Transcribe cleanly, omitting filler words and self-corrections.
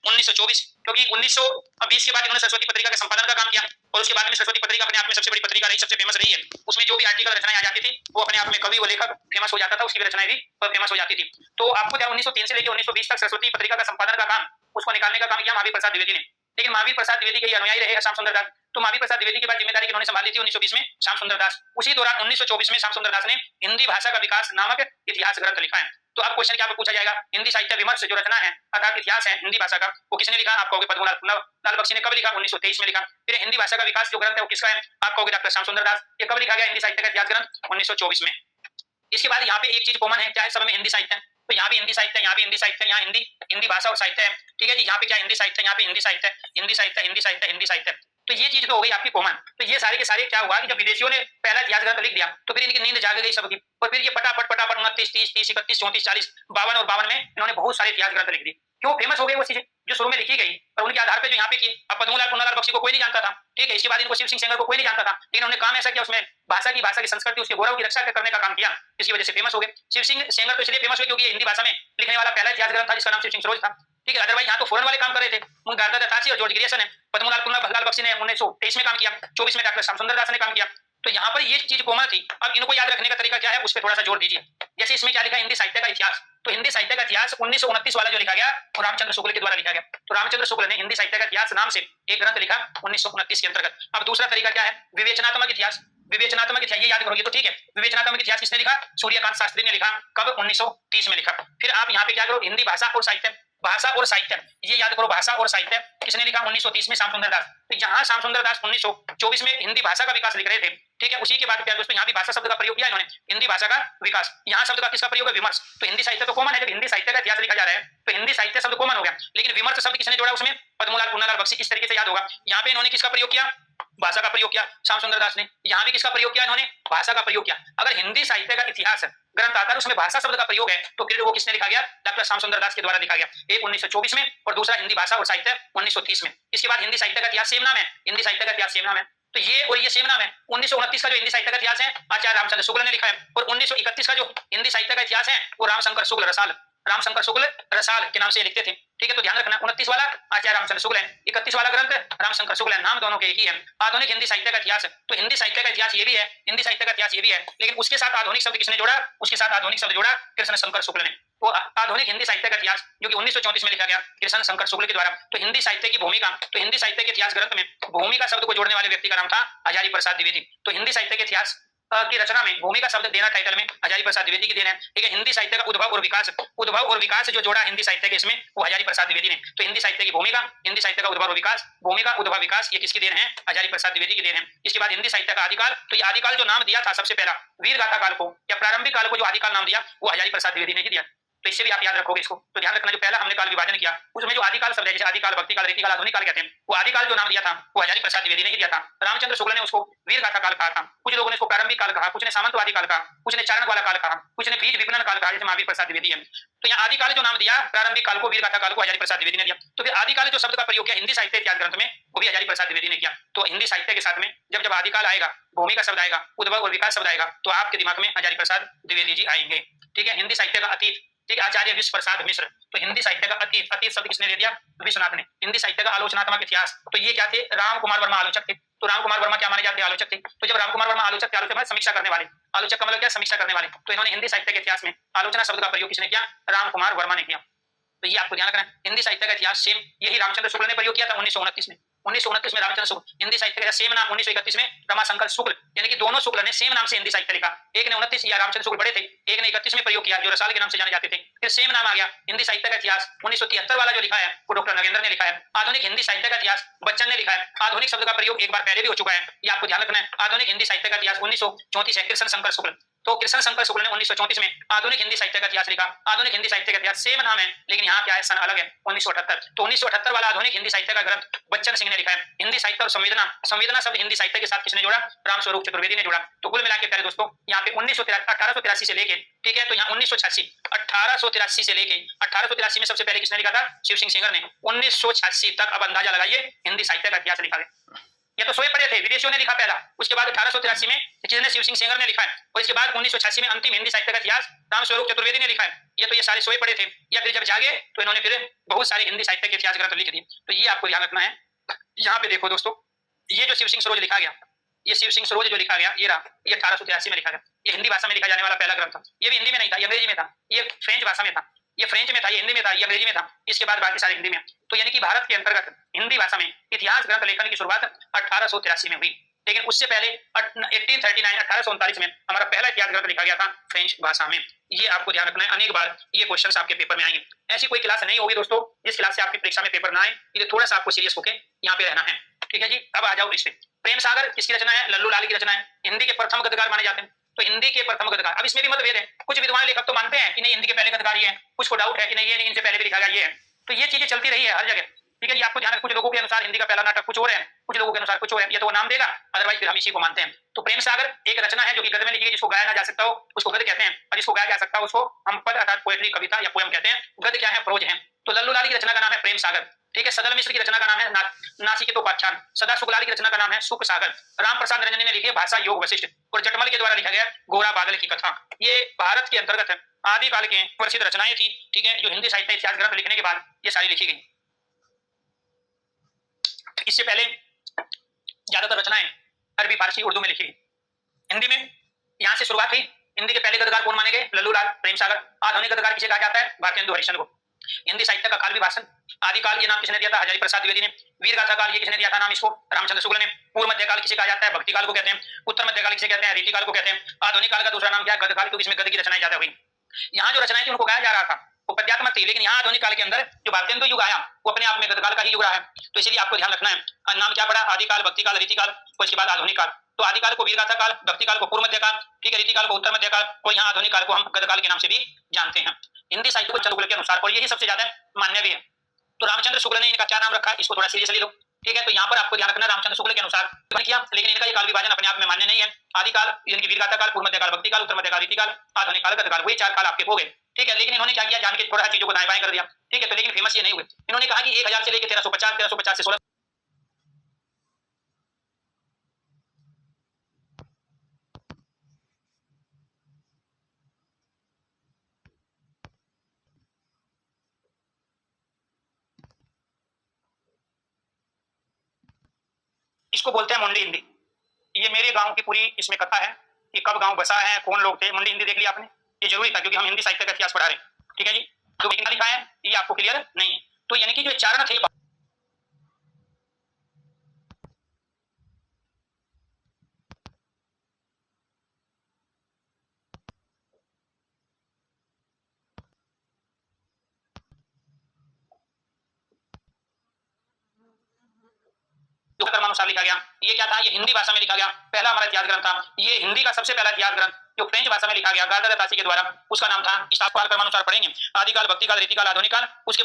1924, क्योंकि 1920 के बाद इन्होंने सरस्वती पत्रिका के संपादन का काम किया और उसके बाद में सरस्वती पत्रिका अपने आप में सबसे बड़ी पत्रिका रही, सबसे फेमस रही है। उसमें जो भी आर्टिकल रचनाएं आ जाती थी वो अपने आप में कवि व लेखक फेमस हो जाता था, उसकी रचनाएं भी फेमस हो जाती थी। तो आपको क्या 1903 से लेकर 1920 तक सरस्वती पत्रिका का संपादन का काम, उसको निकालने का काम किया महावीर प्रसाद द्विवेदी ने। लेकिन महावीर प्रसाद द्विवेदी के अनुयायी रहे श्याम सुंदर दास। तो महावीर प्रसाद द्विवेदी के बाद जिम्मेदारी इन्होंने संभाली थी 1920 में श्याम सुंदर दास। उसी दौरान 1924 में श्याम सुंदर दास ने हिंदी भाषा का विकास नामक इतिहास ग्रंथ लिखा है। तो अब क्वेश्चन क्या पूछा जाएगा, हिंदी साहित्य विमर्श जो रचना है अर्थात इतिहास है हिंदी भाषा का, वो किसने लिखा? आप कहोगे पद्मनाभ लाल बख्शी ने। कब लिखा? 1923 में लिखा। फिर हिंदी भाषा का विकास जो ग्रंथ है वो किसका है? आप कहोगे डॉक्टर श्याम सुंदर दास। ये कब लिखा गया हिंदी साहित्य का इतिहास ग्रंथ? 1924 में। इसके बाद यहाँ पे एक चीज कॉमन है, क्या है? सब में हिंदी साहित्य है, तो यहाँ भी हिंदी साहित्य, यहाँ भी हिंदी साहित्य, यहाँ हिंदी भाषा और साहित्य है। ठीक है जी, यहाँ पे क्या हिंदी साहित्य, यहाँ पे हिंदी साहित्य, हिंदी साहित्य, हिंदी साहित्य, हिंदी साहित्य। तो ये चीज तो हो गई आपकी कॉमन। तो ये सारे के सारे क्या हुआ कि जब विदेशियों ने पहला इतिहास ग्रंथ लिख दिया तो फिर इनकी नींद जाग गई सबकी, और फिर ये फटाफट 29, 30, 30, 31, 34, 40, 52 और 52 में इन्होंने बहुत सारे इतिहास ग्रंथ लिख दिए। क्यों फेमस हो गई वो चीजें जो शुरू में लिखी गई और उनके आधार पर जो यहाँ पे किए। अब पद्मनाभ बख्शी को कोई नहीं जानता था, ठीक है, इसके बाद इनको शिव सिंह सेंगर को कोई नहीं जानता था, लेकिन उन्होंने काम ऐसा किया उसमें भाषा की संस्कृति, उसके गौरव की रक्षा करने का काम किया, इसी वजह से फेमस हो गए। शिव सिंह सेंगर तो इसलिए फेमस हुए क्योंकि हिंदी भाषा में लिखने वाला पहला इतिहास ग्रंथ था जिसका नाम शिव सिंह सरोज था। ठीक है, अदरवाइज यहाँ तो फॉरेन वाले काम कर रहे थे, गार्डर दत्तासी और जॉर्ज ग्रियर्सन है। पद्मनाभ लाल बख्शी ने 1923 में काम किया, 24 में डॉक्टर श्याम सुंदर दास ने काम किया। तो यहाँ पर ये चीज कॉमन थी। अब इनको याद रखने का तरीका क्या है उस पर थोड़ा सा जोर दीजिए। जैसे इसमें क्या लिखा है हिंदी साहित्य का इतिहास, तो हिंदी साहित्य का इतिहास 1929 वाला जो लिखा गया वो रामचंद्र शुक्ल के द्वारा लिखा गया। तो रामचंद्र शुक्ल ने हिंदी साहित्य का इतिहास नाम से एक ग्रंथ लिखा 1929 के अंतर्गत। अब दूसरा तरीका क्या है? विवेचनात्मक इतिहास। विवेचनात्मक इतिहास ये याद करोगे तो ठीक है। विवेचनात्मक इतिहास किसने लिखा? सूर्यकांत शास्त्री ने लिखा। कब? 1930 में लिखा। फिर आप यहाँ पे क्या करो, हिंदी भाषा और साहित्य, भाषा और साहित्य ये याद करो, भाषा और साहित्य किसने लिखा? 1930 में श्याम सुंदर दास। तो यहाँ श्याम सुंदर दास 1924 में हिंदी भाषा का विकास लिख रहे थे, ठीक है। उसी के बाद क्या दोस्तों यहाँ भी भाषा शब्द का प्रयोग किया इन्होंने, हिंदी भाषा का विकास। यहाँ शब्द का किसका प्रयोग है? विमर्श। तो हिंदी साहित्य तो कॉमन है, जब हिंदी साहित्य का इतिहास लिखा जा रहा है तो हिंदी साहित्य शब्द कॉमन हो गया, लेकिन विमर्श शब्द किसने जोड़ा उसमें? पद्मनाभ बख्शी। इस तरीके से याद होगा। यहाँ पे इन्होंने किसका प्रयोग किया? भाषा का प्रयोग किया श्याम सुंदर दास ने। यहाँ भी किसका प्रयोग किया इन्होंने? भाषा का प्रयोग किया। अगर हिंदी साहित्य का इतिहास ग्रंथ आता है उसमें भाषा शब्द का प्रयोग है तो फिर वो किसने लिखा गया? डॉक्टर श्याम सुंदर दास के द्वारा लिखा गया। एक 1924 में और दूसरा हिंदी भाषा और साहित्य 1930 में। इसके बाद हिंदी साहित्य का इतिहास सेम नाम है, हिंदी साहित्य का इतिहास सेम नाम है। तो ये और ये सेम नाम है। 1929 का जो हिंदी साहित्य का इतिहास है आचार्य रामचंद्र शुक्ल ने लिखा है, और 1931 का जो हिंदी साहित्य का इतिहास है वो रामशंकर शुक्ल रसाल के नाम से लिखते थे। ठीक है, तो ध्यान रखना 29 वाला आचार्य रामचंद्र शुक्ल है, 31 वाला ग्रंथ रामशंकर शुक्ल है, नाम दोनों के एक ही है। आधुनिक हिंदी साहित्य का इतिहास, तो हिंदी साहित्य का इतिहास ये भी है, हिंदी साहित्य का इतिहास ये भी है, लेकिन उसके साथ आधुनिक शब्द किसने जोड़ा? उसके साथ आधुनिक शब्द जोड़ा कृष्ण शंकर शुक्ल ने। तो आधुनिक हिंदी साहित्य का इतिहास जो कि 1934 में लिखा गया कृष्ण शंकर शुक्ल के द्वारा। तो हिंदी साहित्य की भूमिका, तो हिंदी साहित्य के इतिहास ग्रंथ में भूमिका शब्द को जोड़ने वाले व्यक्ति का नाम था हजारी प्रसाद द्विवेदी। तो हिंदी साहित्य के इतिहास की रचना में भूमिका शब्द देना टाइटल में हजारी प्रसाद द्विवेदी की देन है। ठीक है, हिंदी साहित्य का उद्भव और विकास जो जोड़ा हिंदी साहित्य के इसमें वो हजारी प्रसाद द्विवेदी ने। तो हिंदी साहित्य की भूमिका, हिंदी साहित्य का उद्भव और विकास, भूमिका उद्भव विकास ये किसकी देन है? हजारी प्रसाद द्विवेदी की देन है। इसके बाद हिंदी साहित्य का आदिकाल, तो ये आदिकाल जो नाम दिया था सबसे पहला वीर गाथा काल को या प्रारंभिक काल को जो आदिकाल नाम दिया वो हजारी प्रसाद द्विवेदी ने ही दिया। तो इससे भी आप याद रखोगे इसको। तो ध्यान रखना जो पहला हमने काल विभाजन किया उसमें जो आदिकाल शब्द है, जैसे आदिकाल, भक्ति काल, रीति काल, आधुनिक काल कहते हैं, वो आदिकाल जो नाम दिया था वो हजारी प्रसाद द्विवेदी ने ही दिया था। रामचंद्र शुक्ल ने उसको वीर गाथा काल कहा था, कुछ लोगों ने इसको प्रारंभिक काल कहा, कुछ ने सामंतवादी काल कहा, कुछ ने चारण वाला काल कहा, कुछ ने बीज विपणन काल कहा, जैसे महावीर प्रसाद द्विवेदी है। तो यहाँ आदिकाल जो नाम दिया प्रारंभिक काल को, वीर गाथा काल को हजारी प्रसाद द्विवेदी ने दिया। तो फिर आदिकाल जो शब्द का प्रयोग किया हिंदी साहित्य इतिहास ग्रंथ में वो भी हजारी प्रसाद द्विवेदी ने किया। तो हिंदी साहित्य के साथ में जब आदिकाल आएगा, भूमिका शब्द आएगा, उद्भव और विकास शब्द आएगा, तो आपके दिमाग में हजारी प्रसाद द्विवेदी जी आएंगे। ठीक है, हिंदी साहित्य का अतीत, ठीक है, आचार्य विश्व प्रसाद मिश्र। तो हिंदी साहित्य का अतीत शब्द किसने दे दिया? विश्वनाथ ने। हिंदी साहित्य का आलोचनात्मक इतिहास, तो ये क्या थे? राम कुमार वर्मा आलोचक थे। तो राम कुमार वर्मा क्या माने जाते? आलोचक थे। तो जब राम कुमार वर्मा आलोचक थे, आलोचक मतलब समीक्षा करने वाले, आलोचक का मतलब क्या? समीक्षा करने वाले। तो इन्होंने हिंदी साहित्य के इतिहास में आलोचना शब्द का प्रयोग किसने किया? राम कुमार वर्मा ने किया। तो ये आपको ध्यान रखना है। हिंदी साहित्य का इतिहास सेम यही रामचंद्र शुक्ल ने प्रयोग किया था 1929 में। 1929 में रामचंद्र शुक्ल। हिंदी साहित्य का सेम नाम 1931 में रमाशंकर शुक्ल, यानी कि दोनों शुक्ल ने सेम नाम से हिंदी साहित्य लिखा। एक ने 29 या रामचंद्र शुक्ल बड़े थे, एक ने 31 में प्रयोग किया जो रसाल के नाम से जाने जाते थे। फिर सेम नाम आ गया। हिंदी साहित्य का इतिहास 1973 वाला जो लिखा है वो डॉक्टर नगेंद्र ने लिखा है। आधुनिक हिंदी साहित्य का इतिहास बच्चन ने लिखा है। आधुनिक शब्द का प्रयोग एक बार पहले भी हो चुका है, ये आपको ध्यान रखना है। आधुनिक हिंदी साहित्य का इतिहास 1934 है, कृष्ण शंकर शुक्ल। तो कृष्ण शंकर शुक्ल ने 1934 में आधुनिक हिंदी साहित्य का इतिहास लिखा। आधुनिक हिंदी साहित्य का इतिहास सेम नाम है, लेकिन यहाँ क्या है? सन अलग है, 1978। तो 1978 वाला आधुनिक हिंदी साहित्य का ग्रंथ बच्चन सिंह ने लिखा है। हिंदी साहित्य और संवेदना शब्द हिंदी साहित्य के साथ किसने जोड़ा? रामस्वरूप चतुर्वेदी ने जोड़ा। तो कुल मिला के प्यारे दोस्तों यहाँ पे 1883 से लेके, ठीक है, तो यहाँ 1883 से लेके 1883 में सबसे पहले किसने लिखा था? शिव सिंह सेंगर ने। 1986 तक अब अंदाजा लगाइए हिंदी साहित्य का इतिहास लिखा गया। ये तो सोए पड़े थे, विदेशियों ने लिखा पहला, उसके बाद 1883 में जिसने शिव सिंह सेंगर ने लिखा है, और इसके बाद 1986 में अंतिम हिंदी साहित्य का इतिहास रामस्वरूप चतुर्वेदी ने लिखा है। ये तो ये सारे सोए पड़े थे, या फिर जब जागे तो इन्होंने फिर बहुत सारे हिंदी साहित्य के इतिहास ग्रंथ लिख दिए। तो ये आपको ध्यान रखना है। यहाँ पे देखो दोस्तों, ये जो शिव सिंह सरोज लिखा गया, ये शिव सिंह सरोज जो लिखा गया, ये रहा, ये 1883 में लिखा गया। ये हिंदी भाषा में लिखा जाने वाला पहला ग्रंथ था। ये भी हिंदी में नहीं था, ये अंग्रेजी में था, ये फ्रेंच भाषा में था, ये फ्रेंच में था, ये हिंदी में था, ये अंग्रेजी में था, इसके बाद बाकी सारे हिंदी में। तो यानी कि भारत के अंतर्गत हिंदी भाषा में इतिहास ग्रंथ लेखन की शुरुआत 1883 में हुई, लेकिन उससे पहले 1839 में हमारा पहला इतिहास ग्रंथ लिखा गया था फ्रेंच भाषा में। ये आपको ध्यान रखना है, अनेक बार ये क्वेश्चंस आपके पेपर में आएंगे। ऐसी कोई क्लास नहीं होगी दोस्तों जिस क्लास से आपकी परीक्षा में पेपर ना आए, इसलिए थोड़ा सा आपको सीरियस होकर यहाँ पे रहना है। ठीक है जी, अब आ जाओ इस पे। प्रेम सागर किसकी रचना है? लल्लू लाल की रचना है। हिंदी के प्रथम गद्यकार माने जाते हैं, तो हिंदी के प्रथम गद्यकार। अब इसमें भी मतभेद है, कुछ विद्वान लेखक तो मानते हैं कि नहीं हिंदी के पहले गद्यकार ये है, कुछ को डाउट है कि नहीं ये नहीं इनसे पहले भी लिखा गया ये है। तो ये चीजें चलती रही है हर जगह। ठीक है जी, आपको ध्यान, कुछ लोगों के अनुसार हिंदी का पहला नाटक कुछ और है, कुछ लोगों के अनुसार कुछ और है, ये तो वो नाम देगा, अदरवाइज फिर हम इसी को मानते हैं। तो प्रेम सागर एक रचना है जो कि गद्य में लिखी गई, जिसको गाया ना जा सकता हो उसको गद्य कहते हैं, और जिसको गाया जा सकता है उसको हम पद अर्थात पोएट्री, कविता या पोएम कहते हैं। गद्य क्या है? प्रोज है। तो लल्लू लाल की रचना का नाम है प्रेम सागर। ठीक है, सदल मिश्र की रचना का नाम है नासिकेतोपाख्यान। सदा शुक्लाल की रचना का नाम है सुख सागर। राम प्रसाद निरंजन ने लिखी है भाषा योग वशिष्ठ, और जटमल के द्वारा लिखा गया गोरा बादल की कथा। ये भारत के अंतर्गत आदिकाल के प्रसिद्ध रचनाएं थी। ठीक है, जो हिंदी साहित्य इतिहास ग्रंथ लिखने के बाद ये सारी लिखी गई। इससे पहले ज्यादातर रचनाएं अरबी, फारसी, उर्दू में लिखी गई। हिंदी में यहां से शुरुआत हुई। हिंदी के पहले गद्यकार कौन माने गए? लल्लू लाल, प्रेम सागर। आधुनिक गद्यकार किसे कहा जाता है? भारतेंदु हरिश्चंद्र को। हिंदी साहित्य का काल विभाजन, आदिकाल ये नाम किसने दिया था? हजारी प्रसाद द्विवेदी ने। वीर गाथा काल ये किसने दिया था नाम इसको? रामचंद्र शुक्ल ने। पूर्व मध्यकाल किसे कहा जाता है? भक्ति काल को कहते हैं। उत्तर मध्यकाल किसे कहते हैं? रीति काल को कहते हैं। आधुनिक काल का दूसरा नाम क्या है? गद्यकाल, क्योंकि इसमें गद्य की रचनाएं ज्यादा हुई। यहाँ जो रचनाएं थी उनको गाया जा रहा था, वो पद्यात्मक थी, लेकिन यहाँ आधुनिक काल के अंदर जो भारतेंदु युग आया वो अपने आप में गद्यकाल का ही युग रहा है। तो इसीलिए आपको ध्यान रखना है, नाम क्या पड़ा? आदिकाल, भक्ति काल, रीति काल, और इसके बाद आधुनिक काल। तो आदिकाल को वीरगाथा काल, भक्ति काल को पूर्व मध्यकाल, ठीक है, रीति काल को उत्तर मध्यकाल, और यहाँ आधुनिक काल को हम गद्यकाल के नाम से भी जानते हैं हिंदी साहित्य को चंद्रगुप्त के अनुसार, और यही सबसे ज्यादा मान्य भी है। तो रामचंद्र शुक्ल ने इनका क्या नाम रखा, इसको थोड़ा सीरियसली लो। ठीक है, तो यहाँ पर आपको ध्यान रखना, रामचंद्र शुक्ल के अनुसार किया, लेकिन इनका ये काल विभाजन अपने आप में मान्य नहीं है। आदिकाल यानी वीरगाथा काल, पूर्व मध्यकाल, भक्ति काल, उत्तर मध्यकाल, रीति काल, आधुनिक काल, गद्यकाल, वही चार काल आपके हो गए। ठीक है, लेकिन इन्होंने क्या किया, जान के थोड़ा चीजों को दाएं बाएं कर दिया। ठीक है, तो लेकिन फेमस ये नहीं हुए। इन्होंने कहा कि 1000 से लेकर 1350, 1350 से 16। इसको बोलते हैं मुंडी हिंदी। ये मेरे गांव की पूरी इसमें कथा है कि कब गांव बसा है, कौन लोग थे। मुंडी हिंदी देख लिया आपने, ये जरूरी था क्योंकि हम हिंदी साहित्य का इतिहास पढ़ा रहे हैं। ठीक है जी, तो लिखा है ये आपको क्लियर नहीं है। तो यानी कि जो चारण थे, अनुसार लिखा गया। ये क्या था? ये हिंदी भाषा में लिखा गया पहला हमारा इतिहास ग्रंथ था। ये हिंदी का सबसे पहला इतिहास ग्रंथ जो फ्रेंच भाषा में लिखा गया गार्डर तासी के द्वारा, उसका नाम था, इसको क्रमानुसार पढ़ेंगे, आदिकाल, भक्ति काल, रीति काल, आधुनिक काल, उसके